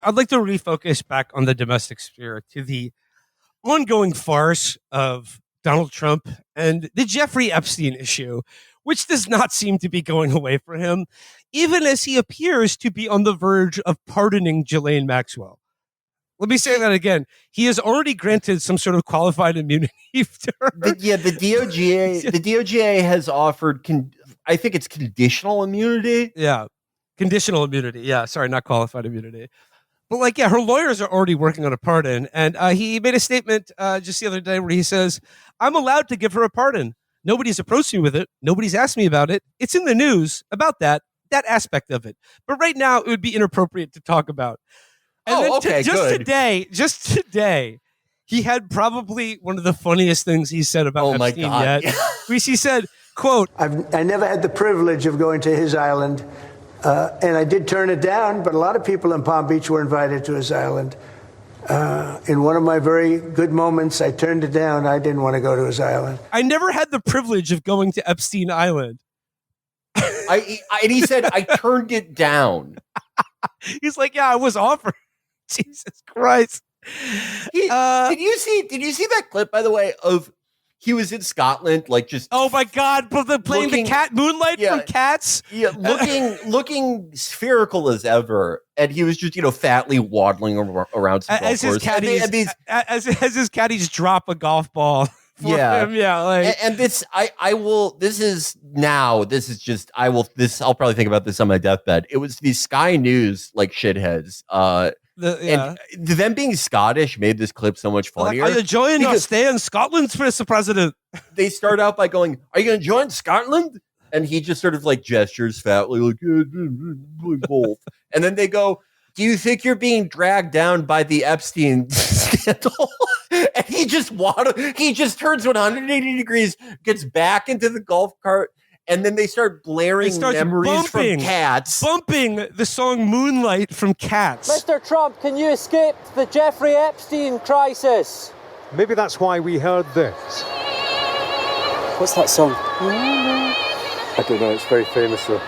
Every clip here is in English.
I'd like to refocus back on the domestic sphere to the ongoing farce of Donald Trump and the Jeffrey Epstein issue, which does not seem to be going away for him, even as he appears to be on the verge of pardoning Ghislaine Maxwell. Let me say that again. He has already granted some sort of qualified immunity to her. The DOJ has offered, I think it's conditional immunity. Yeah, conditional immunity. Yeah, sorry, not qualified immunity. But her lawyers are already working on a pardon. And he made a statement just the other day where he says, I'm allowed to give her a pardon. Nobody's approached me with it. Nobody's asked me about it. It's in the news about that aspect of it. But right now, it would be inappropriate to talk about. And okay, good. Just today, he had probably one of the funniest things he said about Epstein yet. Which he said, quote, I never had the privilege of going to his island, and I did turn it down, but a lot of people in Palm Beach were invited to his island. In one of my very good moments, I turned it down. I didn't want to go to his island. I never had the privilege of going to Epstein Island. And he said, I turned it down. He's like, yeah, I was offered. Jesus Christ. Did you see that clip, by the way, of he was in Scotland, oh my God, playing the cat Moonlight from Cats? Yeah, looking spherical as ever. And he was just, fatly waddling around some as his caddies drop a golf ball. Him. Yeah. I'll probably think about this on my deathbed. It was the Sky News, shitheads. And them being Scottish made this clip so much funnier. Are you joining us? Stay in Scotland, Mr. President. They start out by going, are you going to join Scotland? And he just sort of gestures fatly, both. And then they go, do you think you're being dragged down by the Epstein scandal? And he just turns 180 degrees, gets back into the golf cart. And then they start blaring memories from Cats. Bumping the song Moonlight from Cats. Mr. Trump, can you escape the Jeffrey Epstein crisis? Maybe that's why we heard this. What's that song? I don't know, it's very famous though.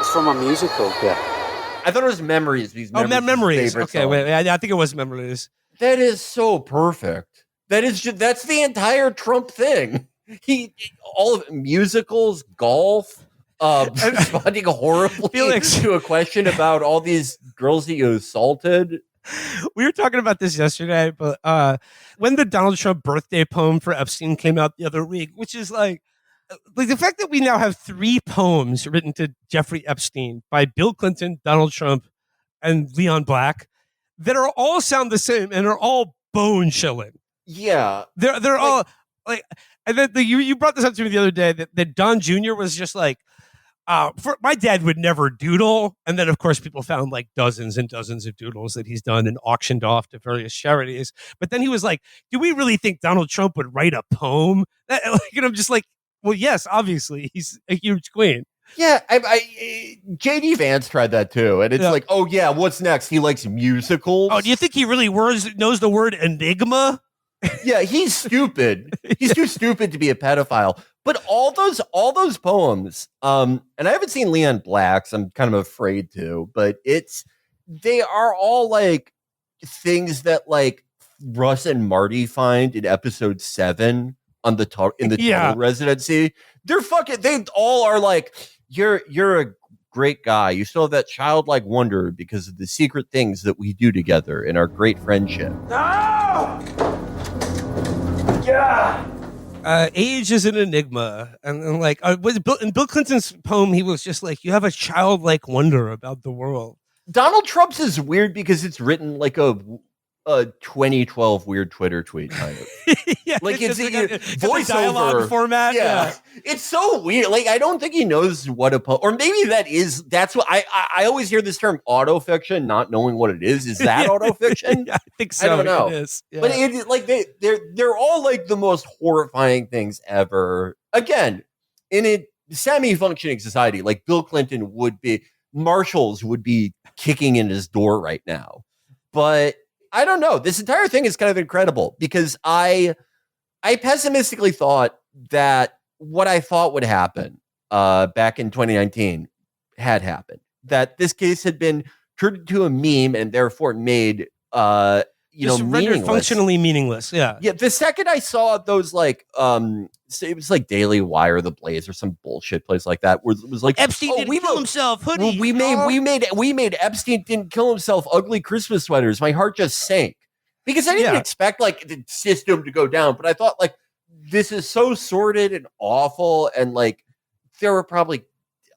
It's from a musical. Yeah. I thought it was Memories. Memories. Okay, wait, I think it was Memories. That is so perfect. That's the entire Trump thing. All of it, musicals, golf, responding horribly to a question about all these girls that you assaulted. We were talking about this yesterday, but when the Donald Trump birthday poem for Epstein came out the other week, which is the fact that we now have 3 poems written to Jeffrey Epstein by Bill Clinton, Donald Trump, and Leon Black that are all sound the same and are all bone chilling. Yeah, they're all and then you brought this up to me the other day that Don Jr. was just my dad would never doodle, and then of course people found dozens and dozens of doodles that he's done and auctioned off to various charities. But then he was like, "Do we really think Donald Trump would write a poem?" And I'm just like, "Well, yes, obviously he's a huge queen." Yeah, JD Vance tried that too, and it's oh yeah, what's next? He likes musicals. Oh, do you think he really knows the word enigma? Yeah, he's stupid. He's too stupid to be a pedophile. But all those poems, and I haven't seen Leon Black's. I'm kind of afraid to, but they are all things that Russ and Marty find in episode 7 on the Tunnel Residency. They all are you're a great guy. You still have that childlike wonder because of the secret things that we do together in our great friendship. No! Yeah. Age is an enigma, and in Bill Clinton's poem, he was just you have a childlike wonder about the world. Donald Trump's is weird because it's written like a 2012 weird Twitter tweet kind of. Yeah, it's voiceover dialogue format. Yeah. It's so weird. I don't think he knows what a poem, or maybe that's what I always hear this term autofiction, not knowing what it is. Is that autofiction? Yeah, I think so. I don't know. It is. Yeah. But they're all the most horrifying things ever. Again, in a semi-functioning society, Bill Clinton would be, marshals would be kicking in his door right now. But I don't know. This entire thing is kind of incredible because I pessimistically thought that what I thought would happen back in 2019 had happened. that this case had been turned into a meme and therefore made, Just rendered meaningless. functionally meaningless. Yeah. Yeah. The second I saw those, like, it was like Daily Wire, The Blaze, or some bullshit place like that, where it was like Epstein didn't kill himself. Hoodie. Well, we made Epstein didn't kill himself ugly Christmas sweaters. My heart just sank because I didn't expect like the system to go down, but I thought like this is so sordid and awful, and like there were probably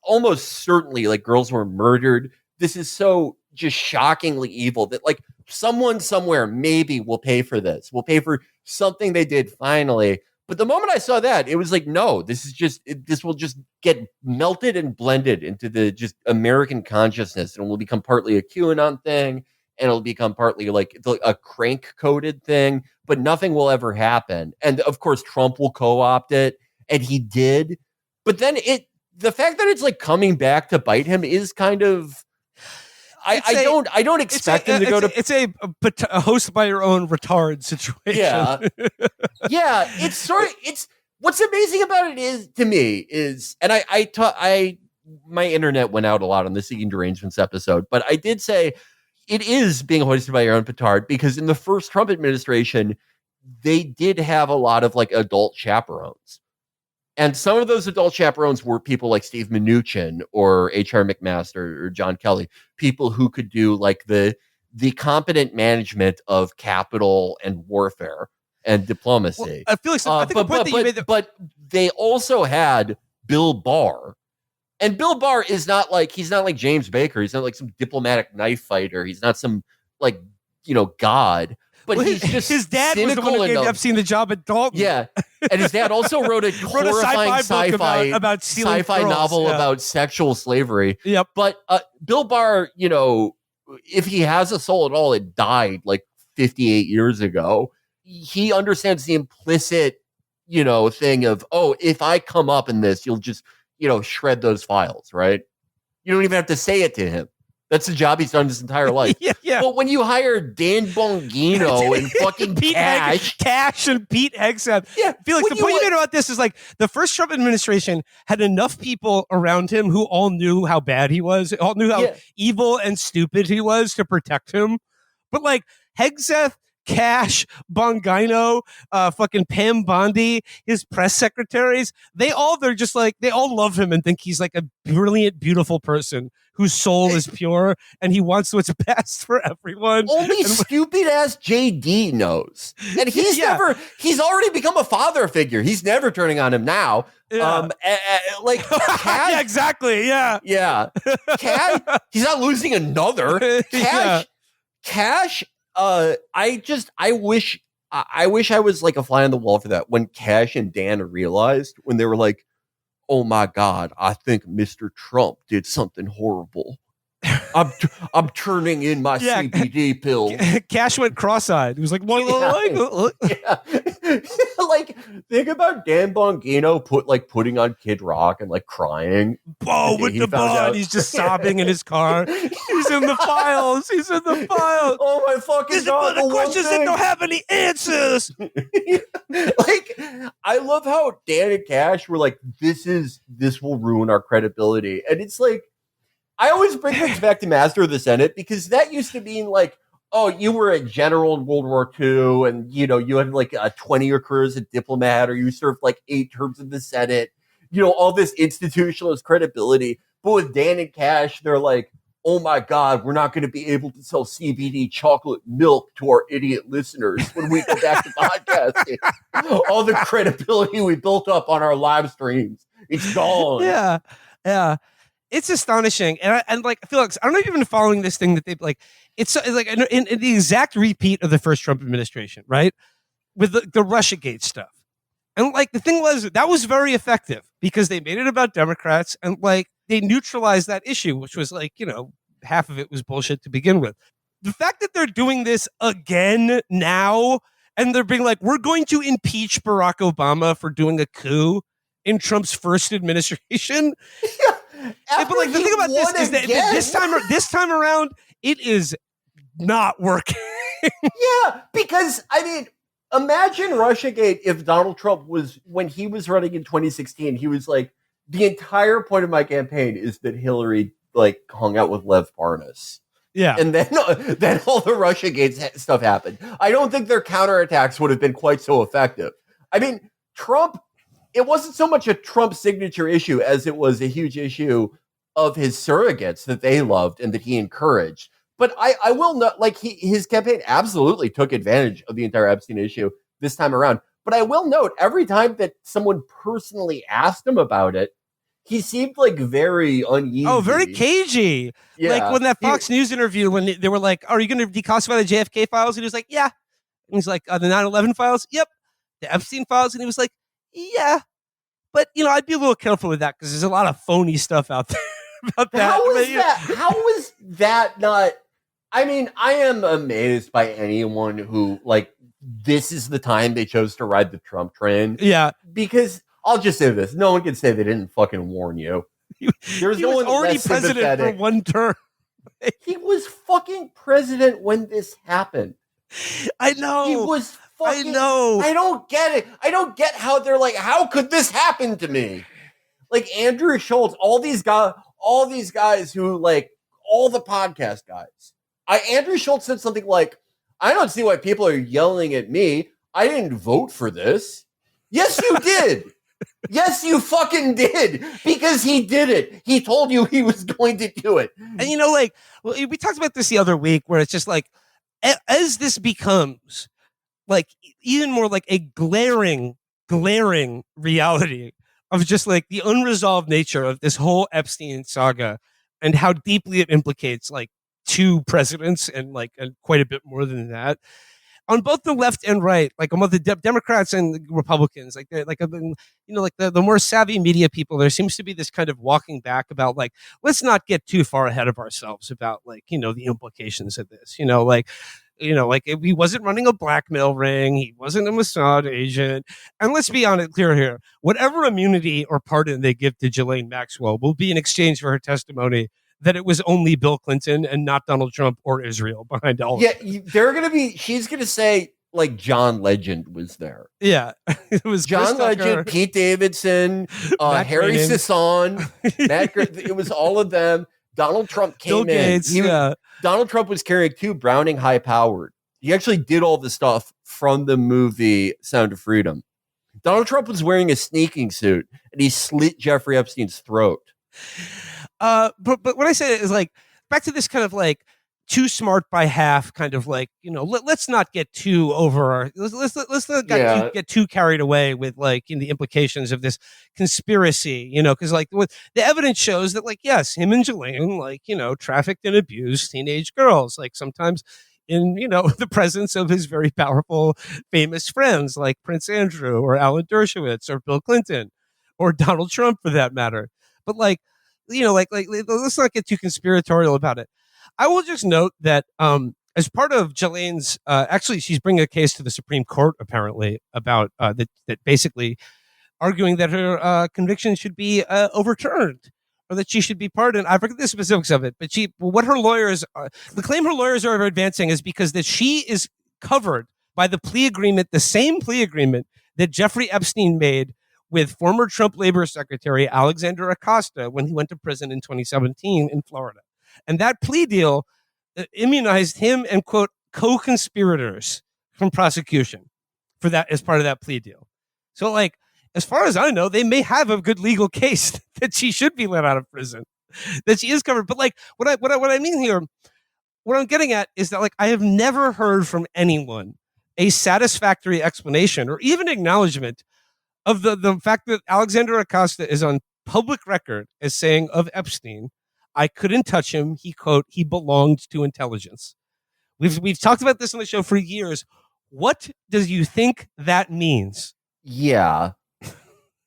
almost certainly like girls were murdered. This is so just shockingly evil that like someone somewhere maybe will pay for this. Will pay for something they did finally. But the moment I saw that, it was like, no, this is just, this will just get melted and blended into the just American consciousness, and will become partly a QAnon thing, and it'll become partly like a crank coded thing, but nothing will ever happen. And of course, Trump will co-opt it, and he did. But then the fact that it's like coming back to bite him is kind of, I don't expect him to go to. It's a host by your own retard situation. Yeah, yeah. It's what's amazing about it is to me is, and my internet went out a lot on the Seeking Derangements episode, but I did say it is being hoisted by your own petard, because in the first Trump administration, they did have a lot of like adult chaperones. And some of those adult chaperones were people like Steve Mnuchin or H.R. McMaster or John Kelly, people who could do like the competent management of capital and warfare and diplomacy. Well, I feel like I think the point that you made but they also had Bill Barr. And Bill Barr is not like, he's not like James Baker. He's not like some diplomatic knife fighter. He's not some like, god. But he's just his dad was the one who gave Epstein the job at Dalton. Yeah, and his dad also wrote a horrifying sci-fi about sci-fi girls, novel about sexual slavery. Yep. But Bill Barr, if he has a soul at all, it died like 58 years ago. He understands the implicit, thing of, oh, if I come up in this, you'll just, shred those files, right? You don't even have to say it to him. That's the job he's done his entire life. Yeah. But when you hire Dan Bongino and fucking Cash and Pete Hegseth, Felix, the point you made about this is like the first Trump administration had enough people around him who all knew how bad he was, all knew how evil and stupid he was to protect him. But like Hegseth, Cash, Bongino, fucking Pam Bondi, his press secretaries, they all love him and think he's like a brilliant, beautiful person whose soul is pure and he wants what's best for everyone. Only stupid ass JD knows. And he's he's already become a father figure. He's never turning on him now. Yeah. Cash, yeah, exactly. Yeah. Yeah. Cash, he's not losing another. Cash, I wish I was like a fly on the wall for that when Cash and Dan realized, when they were like, oh my God, I think Mr. Trump did something horrible. I'm turning in my CBD pill. Cash went cross-eyed. He was like, like, think about Dan Bongino putting on Kid Rock and like crying. Oh, with the bud, he's just sobbing in his car. He's in the files. Oh my fucking God! The questions that don't have any answers. Like, I love how Dan and Cash were like, this will ruin our credibility, and it's like, I always bring things back to Master of the Senate, because that used to mean like, oh, you were a general in World War II, and you had like a 20-year career as a diplomat, or you served like 8 terms in the Senate. All this institutionalist credibility. But with Dan and Cash, they're like, oh my God, we're not going to be able to sell CBD chocolate milk to our idiot listeners when we go back to podcasting. All the credibility we built up on our live streams, it's gone. Yeah. It's astonishing. And like, Felix, I don't know if you've been following this thing that they've like, it's like in the exact repeat of the first Trump administration, right? With the Russiagate stuff. And like, the thing was, that was very effective because they made it about Democrats and like, they neutralized that issue, which was like, half of it was bullshit to begin with. The fact that they're doing this again now, and they're being like, we're going to impeach Barack Obama for doing a coup in Trump's first administration. But like, the thing about this is that this time around, it is not working. Yeah, because I mean, imagine Russiagate if Donald Trump was, when he was running in 2016, he was like, the entire point of my campaign is that Hillary like hung out with Lev Parnas. Yeah. And then all the Russiagate stuff happened. I don't think their counterattacks would have been quite so effective. I mean, Trump, it wasn't so much a Trump signature issue as it was a huge issue of his surrogates that they loved and that he encouraged. But I will not, like, his campaign absolutely took advantage of the entire Epstein issue this time around. But I will note, every time that someone personally asked him about it, he seemed like very uneasy. Oh, very cagey. Yeah. Like when that Fox News interview, when they were like, are you going to declassify the JFK files? And he was like, yeah. And he's like, the 9/11 files? Yep. The Epstein files? And he was like, yeah. But, I'd be a little careful with that because there's a lot of phony stuff out there about that. How was that not... I mean, I am amazed by anyone who, like, this is the time they chose to ride the Trump train. Yeah. Because I'll just say this. No one can say they didn't fucking warn you. There's no one already less president sympathetic. for one term. He was fucking president when this happened. I know. He was fucking... I know. I don't get it. I don't get how they're like, how could this happen to me? Like, Andrew Schultz, all these guys who, like, all the podcast guys. Andrew Schultz said something like, I don't see why people are yelling at me. I didn't vote for this. Yes, you did. Yes, you fucking did. Because he did it. He told you he was going to do it. And we talked about this the other week where it's just like, as this becomes like even more like a glaring reality of just like the unresolved nature of this whole Epstein saga and how deeply it implicates like two presidents and quite a bit more than that on both the left and right, like among the Democrats and the Republicans, the more savvy media people, there seems to be this kind of walking back about like, let's not get too far ahead of ourselves about the implications of this, he wasn't running a blackmail ring. He wasn't a Mossad agent. And let's be clear here. Whatever immunity or pardon they give to Ghislaine Maxwell will be in exchange for her testimony that it was only Bill Clinton and not Donald Trump or Israel behind all of it. She's going to say, like, John Legend was there. Yeah. It was John Legend, Pete Davidson, Harry Sisson, it was all of them. Donald Trump came Bill Gates, in. Donald Trump was carrying two Browning high powered. He actually did all the stuff from the movie Sound of Freedom. Donald Trump was wearing a sneaking suit and he slit Jeffrey Epstein's throat. But what I say is like back to this kind of like too smart by half kind of like, let's not get too over let's not get too carried away with like in the implications of this conspiracy, because like what the evidence shows that like, yes, him and Ghislaine trafficked and abused teenage girls, like sometimes in, the presence of his very powerful, famous friends like Prince Andrew or Alan Dershowitz or Bill Clinton or Donald Trump for that matter. But like, let's not get too conspiratorial about it. I will just note that as part of Ghislaine's, actually, she's bringing a case to the Supreme Court, apparently, about that basically arguing that her conviction should be overturned or that she should be pardoned. I forget the specifics of it, but the claim her lawyers are advancing is because that she is covered by the plea agreement, the same plea agreement that Jeffrey Epstein made with former Trump Labor Secretary Alexander Acosta when he went to prison in 2017 in Florida. And that plea deal immunized him and, quote, co-conspirators from prosecution for that as part of that plea deal. So, like, as far as I know, they may have a good legal case that she should be let out of prison, that she is covered. But, like, what I mean here, what I'm getting at is that, like, I have never heard from anyone a satisfactory explanation or even acknowledgement of the fact that Alexander Acosta is on public record as saying of Epstein, I couldn't touch him. He, quote, he belonged to intelligence. We've talked about this on the show for years. What does you think that means? Yeah.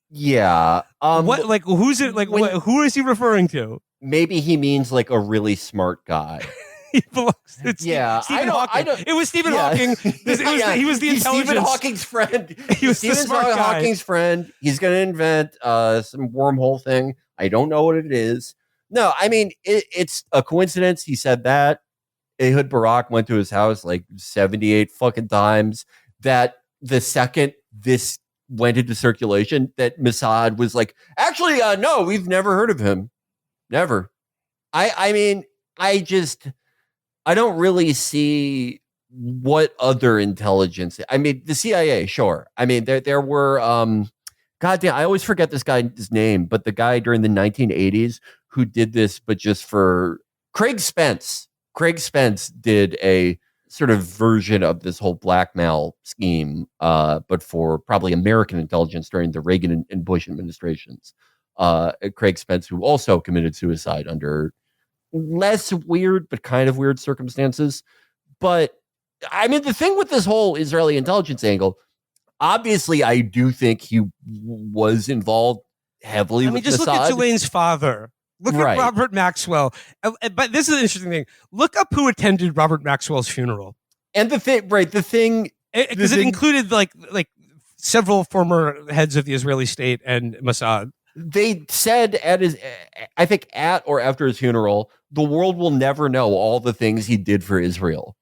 What, like, who's it? Like, who is he referring to? Maybe he means like a really smart guy. He belongs to Stephen Hawking. It was Stephen Hawking. He was the intelligence. Stephen Hawking's friend. He was Stephen the smart guy. Hawking's friend. He's going to invent some wormhole thing. I don't know what it is. No, I mean, it's a coincidence. He said that. Ehud Barak went to his house like 78 fucking times. That the second this went into circulation, that Mossad was like, actually, no, we've never heard of him. Never. I mean, I don't really see what other intelligence. I mean, the CIA, sure. I mean, there were goddamn, I always forget this guy's name, but the guy during the 1980s who did this, but just for Craig Spence. Craig Spence did a sort of version of this whole blackmail scheme, but for probably American intelligence during the Reagan and Bush administrations. Craig Spence, who also committed suicide under less weird, but kind of weird circumstances. But I mean, the thing with this whole Israeli intelligence angle, obviously, I do think he was involved heavily with just Mossad. Look at Ghislaine's father. Look at Robert Maxwell. But this is an interesting thing. Look up who attended Robert Maxwell's funeral. And the thing, because it included like several former heads of the Israeli state and Mossad. They said I think at or after his funeral, the world will never know all the things he did for Israel.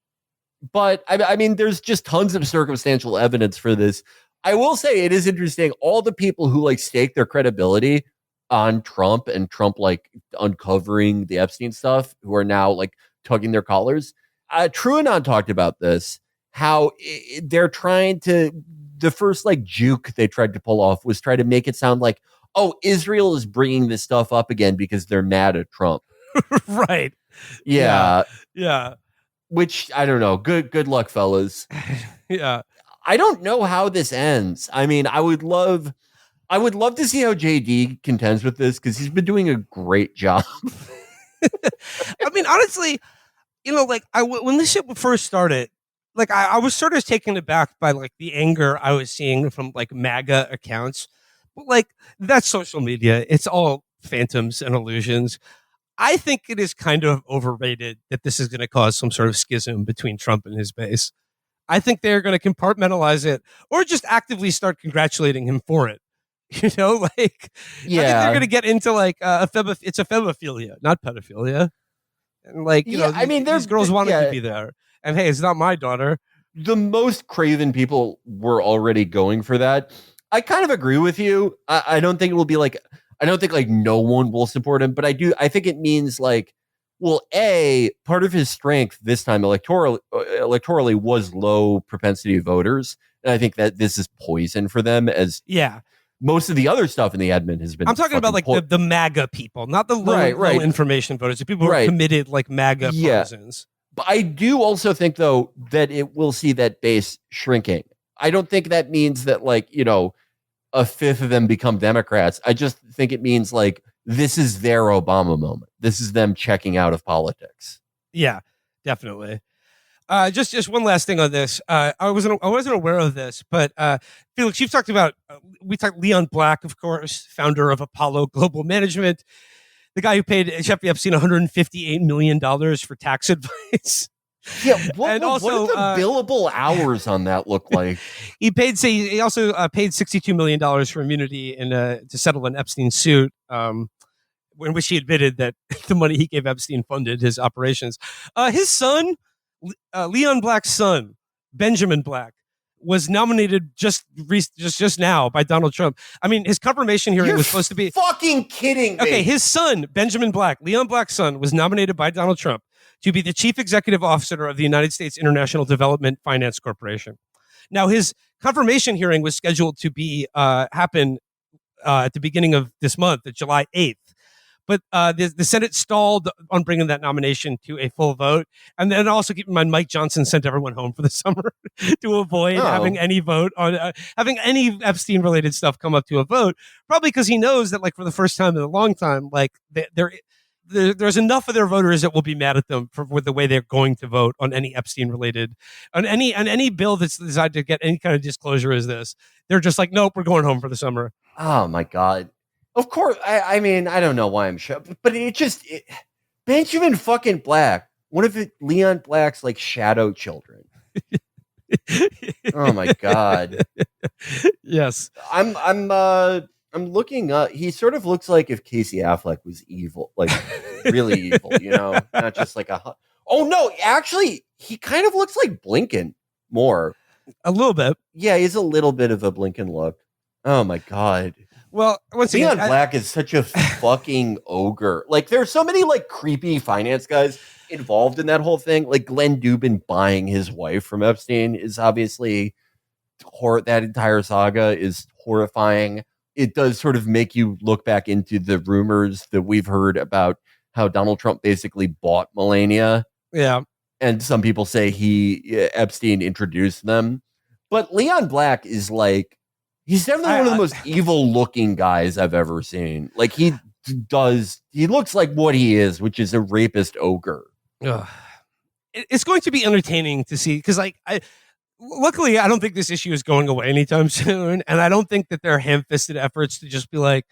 But I mean, there's just tons of circumstantial evidence for this. I will say it is interesting. All the people who like stake their credibility on Trump and Trump like uncovering the Epstein stuff, who are now like tugging their collars. TrueAnon talked about this, how they're trying to, the first like juke they tried to pull off was try to make it sound like, oh, Israel is bringing this stuff up again because they're mad at Trump. Right. Yeah. Yeah. Which I don't know. Good luck, fellas. Yeah. I don't know how this ends. I mean, I would love to see how JD contends with this because he's been doing a great job. I mean, honestly, like when this shit first started, like I was sort of taken aback by like the anger I was seeing from like MAGA accounts. But like that's social media. It's all phantoms and illusions. I think it is kind of overrated that this is going to cause some sort of schism between Trump and his base. I think they're going to compartmentalize it or just actively start congratulating him for it. Like, I think they're going to get into like it's a femophilia, not pedophilia. And like, I mean, these girls wanted to be there. And hey, it's not my daughter. The most craven people were already going for that. I kind of agree with you. I don't think it will be like, I don't think like no one will support him, but I think it means like, well, part of his strength this time electorally was low propensity voters. And I think that this is poison for them as most of the other stuff in the admin has been. I'm talking about like the MAGA people, not the low information voters, the people who are committed like MAGA partisans. But I do also think though that it will see that base shrinking. I don't think that means that like, a fifth of them become Democrats. I just think it means like this is their Obama moment. This is them checking out of politics. Yeah, definitely. Just one last thing on this. I wasn't aware of this, but Felix, you've talked about Leon Black, of course, founder of Apollo Global Management, the guy who paid Jeffrey Epstein $158 million for tax advice. Yeah, what do the billable hours on that look like? He also paid $62 million for immunity to settle an Epstein suit, in which he admitted that the money he gave Epstein funded his operations. His son, Leon Black's son, Benjamin Black, was nominated just now by Donald Trump. I mean, his confirmation hearing was supposed to be fucking kidding me. Okay, his son, Benjamin Black, Leon Black's son, was nominated by Donald Trump to be the chief executive officer of the United States International Development Finance Corporation. Now, his confirmation hearing was scheduled to be happen at the beginning of this month, July 8th. But the Senate stalled on bringing that nomination to a full vote. And then also keep in mind, Mike Johnson sent everyone home for the summer to avoid having any vote on having any Epstein related stuff come up to a vote, probably because he knows that like for the first time in a long time, like there's enough of their voters that will be mad at them for the way they're going to vote on any Epstein related, on any bill that's designed to get any kind of disclosure as this. They're just like, nope, we're going home for the summer. Oh my God. Of course. I mean, I don't know why I'm sure, but Benjamin fucking Black, one of Leon Black's like shadow children. Oh my God. Yes. I'm looking up. He sort of looks like if Casey Affleck was evil, like really evil, not just like a. Oh no, actually, he kind of looks like Blinken more. A little bit. Yeah, he's a little bit of a Blinken look. Oh my God. Well, once Leon again, Black is such a fucking ogre. Like, there's so many like creepy finance guys involved in that whole thing. Like Glenn Dubin buying his wife from Epstein is obviously that entire saga is horrifying. It does sort of make you look back into the rumors that we've heard about how Donald Trump basically bought Melania. yeah. And some people say Epstein introduced them. But Leon Black is like, he's definitely one of the most evil looking guys I've ever seen. Like he looks like what he is, which is a rapist ogre. It's going to be entertaining to see because luckily I don't think this issue is going away anytime soon. And I don't think that there are ham-fisted efforts to just be like,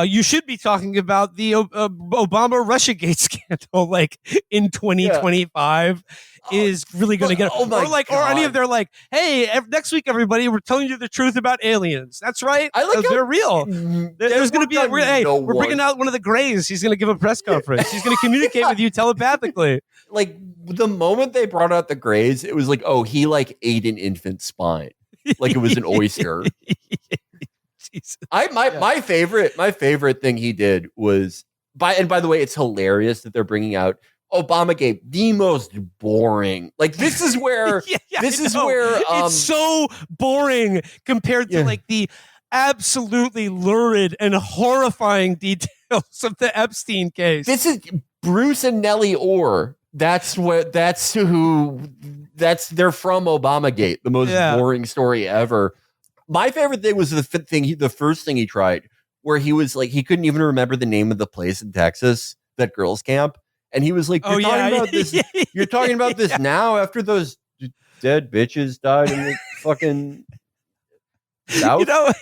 you should be talking about the Obama Russiagate scandal, like in 2025, is really going to get. Or any of their like, hey, next week, everybody, we're telling you the truth about aliens. That's right. I like they're real. There's going to be. We're bringing out one of the Greys. He's going to give a press conference. He's going to communicate with you telepathically. Like the moment they brought out the Greys, it was like, oh, he like ate an infant spine, like it was an oyster. My favorite thing he did was by the way, it's hilarious that they're bringing out Obamagate, the most boring. Like this is where it's so boring compared to like the absolutely lurid and horrifying details of the Epstein case. This is Bruce and Nellie Orr. They're from Obamagate, the most boring story ever. My favorite thing was the first thing he tried, where he was like, he couldn't even remember the name of the place in Texas, that girls' camp. And he was like, you're talking about this now after those dead bitches died in the fucking South? You know,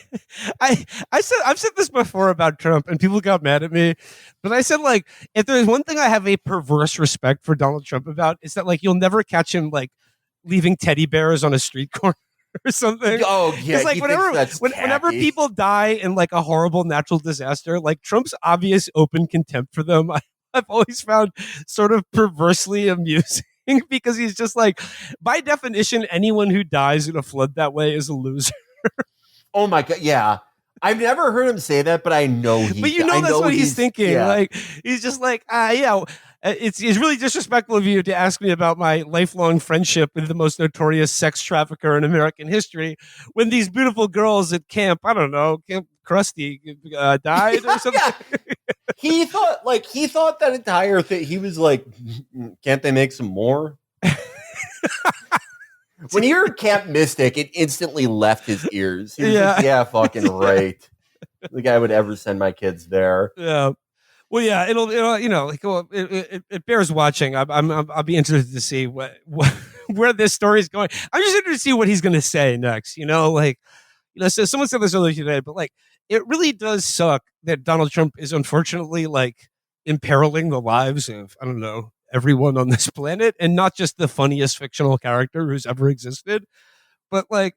I've said this before about Trump and people got mad at me, but I said, like, if there's one thing I have a perverse respect for Donald Trump about, it's that, like, you'll never catch him, like, leaving teddy bears on a street corner or something. Oh yeah, like whenever people die in like a horrible natural disaster, like Trump's obvious open contempt for them, I've always found sort of perversely amusing because he's just like, by definition, anyone who dies in a flood that way is a loser. Oh my god, yeah. I've never heard him say that, but I know he. But that's what he's thinking. Yeah. Like he's just like, it's really disrespectful of you to ask me about my lifelong friendship with the most notorious sex trafficker in American history when these beautiful girls at Camp Krusty died or something. He thought that entire thing. He was like, can't they make some more? When you heard Camp Mystic, it instantly left his ears. He was like, yeah, fucking right. The guy would ever send my kids there. Yeah. Well, yeah, it bears watching. I'll be interested to see where this story is going. I'm just interested to see what he's going to say next. So someone said this earlier today, but like, it really does suck that Donald Trump is unfortunately like imperiling the lives of, I don't know, everyone on this planet, and not just the funniest fictional character who's ever existed, but like,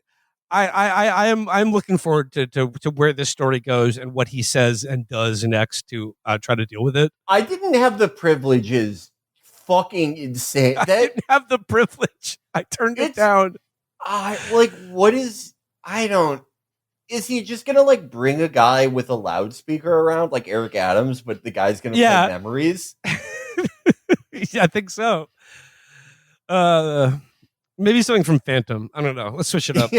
I'm looking forward to where this story goes and what he says and does next to try to deal with it. I didn't have the privileges. Fucking insane. I didn't have the privilege. I turned it down. Is he just gonna like bring a guy with a loudspeaker around like Eric Adams, but the guy's gonna play Memories? Yeah, I think so. Maybe something from Phantom. I don't know. Let's switch it up.